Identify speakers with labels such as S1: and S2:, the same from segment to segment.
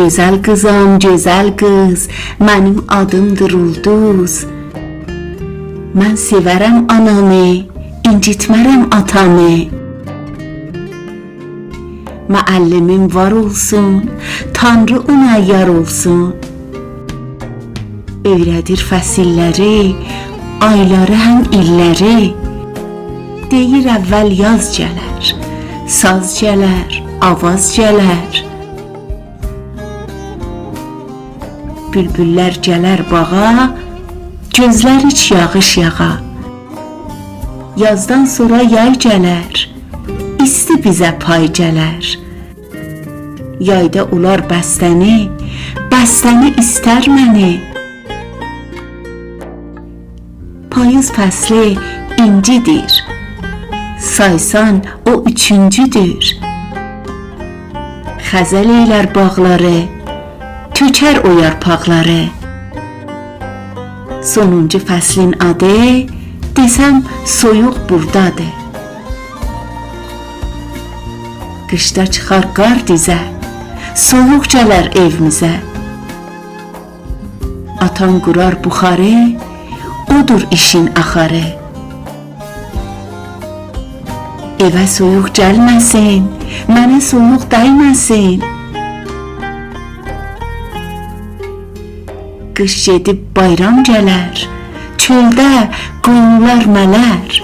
S1: Gözəl qızam, gözəl qız, mənim adımdır ulduz. Mən sevərəm anamı, incitmərəm atamı. Müəllimim var olsun, Tanrı ona yar olsun. Öyrədir fəsilləri, ayları həm illəri. Deyir əvvəl yaz gələr, saz gələr, avaz gələr. Bülbüllər gələr bağa, gözlər iç yağış yağa. Yazdan sonra yay gələr, isti bizə pay gələr. Yayda ular bəstəni, bəstəni istər məni. Payız fəsli incidir, saysan o üçüncüdür. Xəzəl eylər bağları, tökər o yarpaqları. Sonuncu fəslin adı, desəm soyuq burdadır. Qışda çıxar qar dizə, soyuq gələr evimizə. Atan qurar buxarı, odur işin axarı. Evə soyuq gəlməsin, mənə soyuq dəyməsin. Qış gedib bayram gələr, çöldə qoyunlar mələr.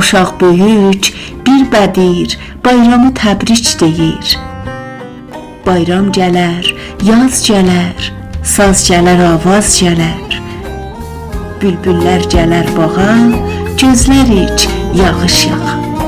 S1: Uşaq böyük bir bədir, bayramı təbrik deyir. Bayram gələr, yaz gələr, saz gələr, avaz gələr. Bülbüllər gələr bağa, gözlər iç yağış yağa.